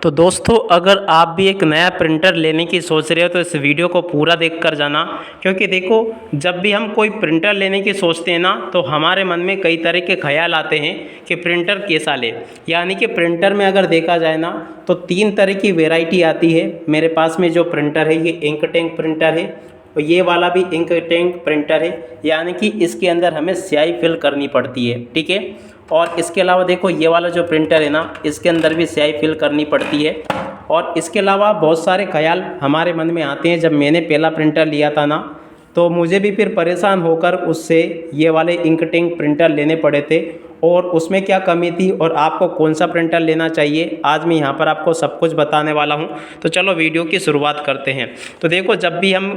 तो दोस्तों, अगर आप भी एक नया प्रिंटर लेने की सोच रहे हो तो इस वीडियो को पूरा देख कर जाना। क्योंकि देखो, जब भी हम कोई प्रिंटर लेने की सोचते हैं ना, तो हमारे मन में कई तरह के ख्याल आते हैं कि प्रिंटर कैसा ले। यानी कि प्रिंटर में अगर देखा जाए ना, तो 3 तरह की वैरायटी आती है। मेरे पास में जो प्रिंटर है ये इंक टैंक प्रिंटर है, और ये वाला भी इंक टैंक प्रिंटर है। यानी कि इसके अंदर हमें स्याही फिल करनी पड़ती है, ठीक है। और इसके अलावा देखो, ये वाला जो प्रिंटर है ना, इसके अंदर भी स्याही फिल करनी पड़ती है। और इसके अलावा बहुत सारे ख्याल हमारे मन में आते हैं। जब मैंने पहला प्रिंटर लिया था ना, तो मुझे भी फिर परेशान होकर उससे ये वाले इंक टैंक प्रिंटर लेने पड़े थे। और उसमें क्या कमी थी और आपको कौन सा प्रिंटर लेना चाहिए, आज मैं यहाँ पर आपको सब कुछ बताने वाला हूँ। तो चलो वीडियो की शुरुआत करते हैं। तो देखो, जब भी हम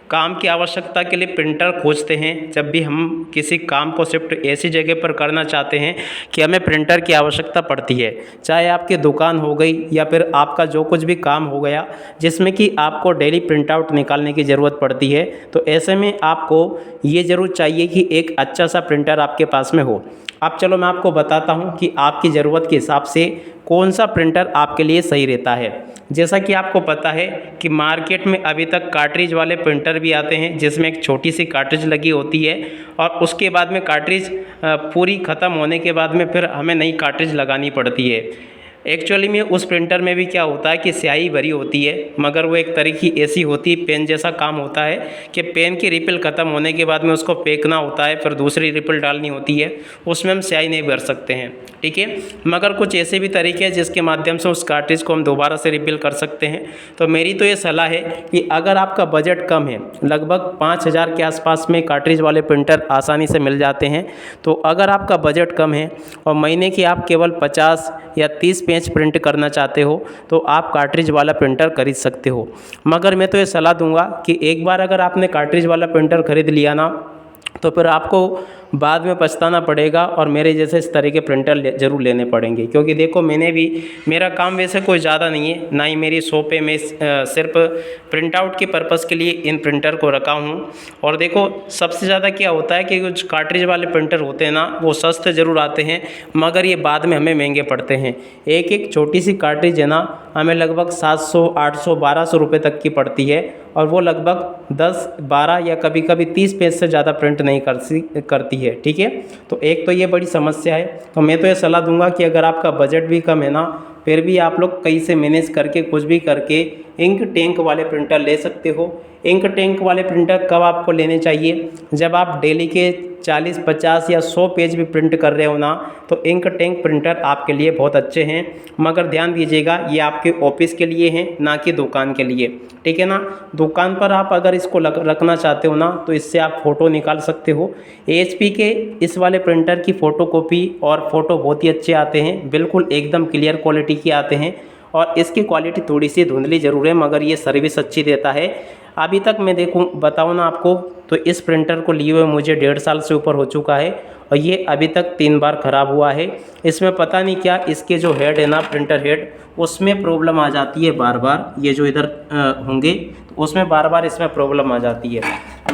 काम की आवश्यकता के लिए प्रिंटर खोजते हैं, जब भी हम किसी काम को शिफ्ट ऐसी जगह पर करना चाहते हैं कि हमें प्रिंटर की आवश्यकता पड़ती है, चाहे आपकी दुकान हो गई या फिर आपका जो कुछ भी काम हो गया जिसमें कि आपको डेली प्रिंट आउट निकालने की ज़रूरत पड़ती है, तो ऐसे में आपको ये ज़रूर चाहिए कि एक अच्छा सा प्रिंटर आपके पास में हो। अब चलो मैं आपको बताता हूँ कि आपकी ज़रूरत के हिसाब से कौन सा प्रिंटर आपके लिए सही रहता है। जैसा कि आपको पता है कि मार्केट में अभी तक कार्ट्रिज वाले प्रिंटर भी आते हैं, जिसमें एक छोटी सी कार्ट्रिज लगी होती है, और उसके बाद में कार्ट्रिज पूरी ख़त्म होने के बाद में फिर हमें नई कार्ट्रिज लगानी पड़ती है। एक्चुअली में उस प्रिंटर में भी क्या होता है कि स्याही भरी होती है, मगर वो एक तरह की ऐसी होती है, पेन जैसा काम होता है कि पेन की रिफिल ख़त्म होने के बाद में उसको फेंकना होता है, फिर दूसरी रिफिल डालनी होती है। उसमें हम स्याही नहीं भर सकते हैं, ठीक है। मगर कुछ ऐसे भी तरीके हैं जिसके माध्यम से उस कार्ट्रिज को हम दोबारा से रिफिल कर सकते हैं। तो मेरी तो ये सलाह है कि अगर आपका बजट कम है, लगभग 5,000 के आसपास में कार्ट्रिज वाले प्रिंटर आसानी से मिल जाते हैं। तो अगर आपका बजट कम है और महीने की आप केवल 50 या 30 पेज प्रिंट करना चाहते हो, तो आप कार्ट्रिज वाला प्रिंटर खरीद सकते हो। मगर मैं तो ये सलाह दूंगा कि एक बार अगर आपने कार्ट्रिज वाला प्रिंटर खरीद लिया ना, तो फिर आपको बाद में पछताना पड़ेगा और मेरे जैसे इस तरह के प्रिंटर ज़रूर लेने पड़ेंगे। क्योंकि देखो, मेरा काम वैसे कोई ज़्यादा नहीं है, ना ही मेरी शॉप पे मैं सिर्फ प्रिंट आउट के पर्पज़ के लिए इन प्रिंटर को रखा हूँ। और देखो, सबसे ज़्यादा क्या होता है कि कुछ कार्ट्रिज वाले प्रिंटर होते हैं ना, वो सस्ते ज़रूर आते हैं, मगर ये बाद में हमें महंगे पड़ते हैं। एक एक छोटी सी कार्ट्रिज है ना, हमें लगभग 700, 800, 1200 रुपये तक की पड़ती है, और वो लगभग 10, 12 या कभी कभी 30 पेज से ज़्यादा प्रिंट नहीं करती है, ठीक है। तो एक तो ये बड़ी समस्या है। तो मैं तो ये सलाह दूंगा कि अगर आपका बजट भी कम है ना, फिर भी आप लोग कहीं से मैनेज करके कुछ भी करके इंक टैंक वाले प्रिंटर ले सकते हो। इंक टैंक वाले प्रिंटर कब आपको लेने चाहिए, जब आप डेली के 40, 50 या 100 पेज भी प्रिंट कर रहे हो ना, तो इंक टैंक प्रिंटर आपके लिए बहुत अच्छे हैं। मगर ध्यान दीजिएगा, ये आपके ऑफिस के लिए हैं, ना कि दुकान के लिए, ठीक है ना। दुकान पर आप अगर इसको रखना चाहते हो ना, तो इससे आप फ़ोटो निकाल सकते हो। HP के इस वाले प्रिंटर की फ़ोटोकॉपी और फ़ोटो बहुत ही अच्छे आते हैं, बिल्कुल एकदम क्लियर क्वालिटी के आते हैं। और इसकी क्वालिटी थोड़ी सी धुंधली ज़रूर है, मगर ये सर्विस अच्छी देता है। अभी तक मैं बताऊँ ना आपको, तो इस प्रिंटर को लिए हुए मुझे 1.5 साल से ऊपर हो चुका है, और ये अभी तक 3 बार ख़राब हुआ है। इसमें पता नहीं क्या, इसके जो हेड है ना, प्रिंटर हेड, उसमें प्रॉब्लम आ जाती है बार बार। ये जो इधर होंगे, तो उसमें बार बार इसमें प्रॉब्लम आ जाती है,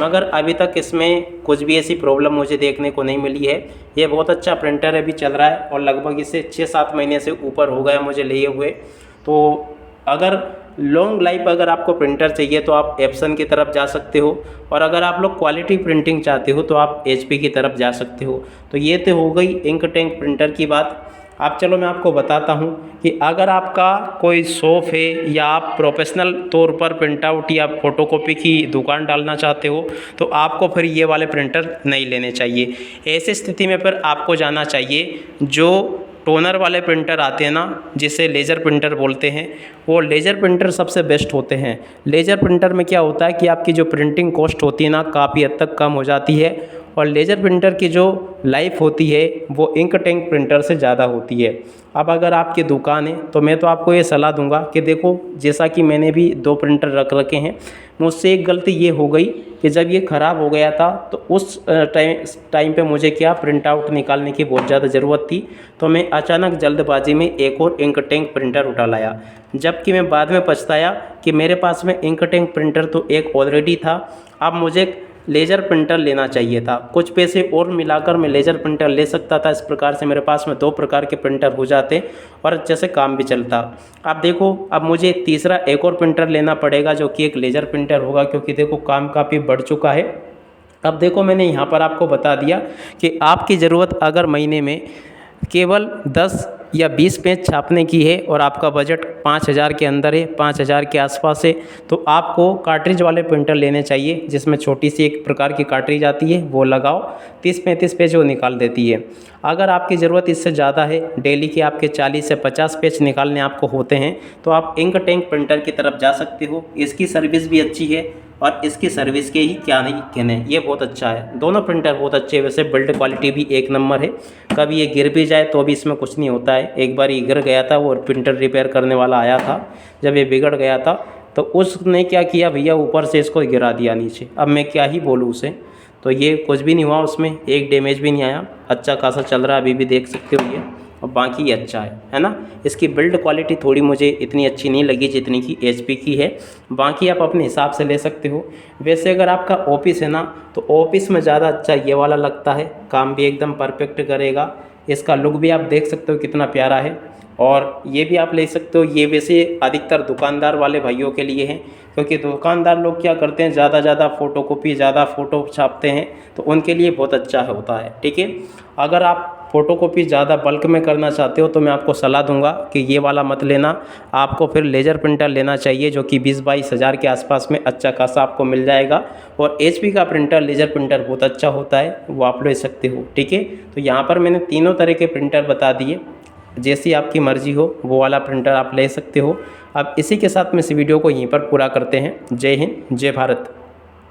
मगर अभी तक इसमें कुछ भी ऐसी प्रॉब्लम मुझे देखने को नहीं मिली है। ये बहुत अच्छा प्रिंटर अभी चल रहा है, और लगभग इसे 6-7 महीने से ऊपर हो गया मुझे लिए हुए। तो अगर लॉन्ग लाइफ अगर आपको प्रिंटर चाहिए तो आप एप्सन की तरफ जा सकते हो, और अगर आप लोग क्वालिटी प्रिंटिंग चाहते हो तो आप HP की तरफ जा सकते हो। तो ये तो हो गई इंक टैंक प्रिंटर की बात। अब चलो मैं आपको बताता हूँ कि अगर आपका कोई शॉप है या आप प्रोफेशनल तौर पर प्रिंट आउट या फ़ोटोकॉपी की दुकान डालना चाहते हो, तो आपको फिर ये वाले प्रिंटर नहीं लेने चाहिए। ऐसी स्थिति में फिर आपको जाना चाहिए जो टोनर वाले प्रिंटर आते हैं ना, जिसे लेज़र प्रिंटर बोलते हैं, वो लेज़र प्रिंटर सबसे बेस्ट होते हैं। लेज़र प्रिंटर में क्या होता है कि आपकी जो प्रिंटिंग कॉस्ट होती है ना, काफ़ी हद तक कम हो जाती है, और लेज़र प्रिंटर की जो लाइफ होती है वो इंक टैंक प्रिंटर से ज़्यादा होती है। अब अगर आपकी दुकान है, तो मैं तो आपको ये सलाह दूंगा कि देखो, जैसा कि मैंने भी 2 प्रिंटर रख रखे हैं, मुझसे एक गलती ये हो गई कि जब ये ख़राब हो गया था, तो उस टाइम पे मुझे क्या प्रिंट आउट निकालने की बहुत ज़्यादा ज़रूरत थी। तो मैं अचानक जल्दबाजी में एक और इंक टैंक प्रिंटर उठा लाया, जबकि मैं बाद में पछताया कि मेरे पास में इंक टैंक प्रिंटर तो एक ऑलरेडी था। अब मुझे लेज़र प्रिंटर लेना चाहिए था। कुछ पैसे और मिलाकर मैं लेज़र प्रिंटर ले सकता था। इस प्रकार से मेरे पास में 2 प्रकार के प्रिंटर हो जाते और अच्छे से काम भी चलता। अब देखो, अब मुझे तीसरा एक और प्रिंटर लेना पड़ेगा जो कि एक लेज़र प्रिंटर होगा, क्योंकि देखो काम काफ़ी बढ़ चुका है। अब देखो, मैंने यहाँ पर आपको बता दिया कि आपकी ज़रूरत अगर महीने में केवल 10 या 20 पेज छापने की है और आपका बजट 5,000 के अंदर है, 5,000 के आसपास है, तो आपको कार्ट्रिज वाले प्रिंटर लेने चाहिए, जिसमें छोटी सी एक प्रकार की कार्ट्रिज आती है, वो लगाओ, 30-35 पेज वो निकाल देती है। अगर आपकी ज़रूरत इससे ज़्यादा है, डेली के आपके 40 से 50 पेज निकालने आपको होते हैं, तो आप इंक टैंक प्रिंटर की तरफ जा सकते हो। इसकी सर्विस भी अच्छी है और इसकी सर्विस के ही क्या नहीं कहने, ये बहुत अच्छा है। दोनों प्रिंटर बहुत अच्छे हैं, वैसे बिल्ड क्वालिटी भी एक नंबर है। कभी ये गिर भी जाए तो भी इसमें कुछ नहीं होता है। एक बार ये गिर गया था, वो प्रिंटर रिपेयर करने वाला आया था, जब ये बिगड़ गया था तो उसने क्या किया भैया, ऊपर से इसको गिरा दिया नीचे। अब मैं क्या ही बोलूँ उसे, तो ये कुछ भी नहीं हुआ, उसमें एक डैमेज भी नहीं आया, अच्छा खासा चल रहा है, अभी भी देख सकते हो ये, और बाकी अच्छा है ना। इसकी बिल्ड क्वालिटी थोड़ी मुझे इतनी अच्छी नहीं लगी जितनी कि HP की है, बाकी आप अपने हिसाब से ले सकते हो। वैसे अगर आपका ऑफिस है ना, तो ऑफिस में ज़्यादा अच्छा ये वाला लगता है, काम भी एकदम परफेक्ट करेगा। इसका लुक भी आप देख सकते हो कितना प्यारा है, और ये भी आप ले सकते हो। ये वैसे अधिकतर दुकानदार वाले भाइयों के लिए है, क्योंकि दुकानदार लोग क्या करते हैं, ज़्यादा फ़ोटोकॉपी, ज़्यादा फ़ोटो छापते हैं, तो उनके लिए बहुत अच्छा होता है। ठीक है, अगर आप फ़ोटोकॉपी ज़्यादा बल्क में करना चाहते हो तो मैं आपको सलाह दूंगा कि ये वाला मत लेना, आपको फिर लेज़र प्रिंटर लेना चाहिए, जो कि 20-22 हज़ार के आसपास में अच्छा खासा आपको मिल जाएगा। और HP का प्रिंटर, लेज़र प्रिंटर बहुत अच्छा होता है, वो आप ले सकते हो। ठीक है, तो यहाँ पर मैंने तीनों तरह के प्रिंटर बता दिए, जैसी आपकी मर्ज़ी हो वो वाला प्रिंटर आप ले सकते हो। अब इसी के साथ में इस वीडियो को यहीं पर पूरा करते हैं। जय हिंद, जय भारत।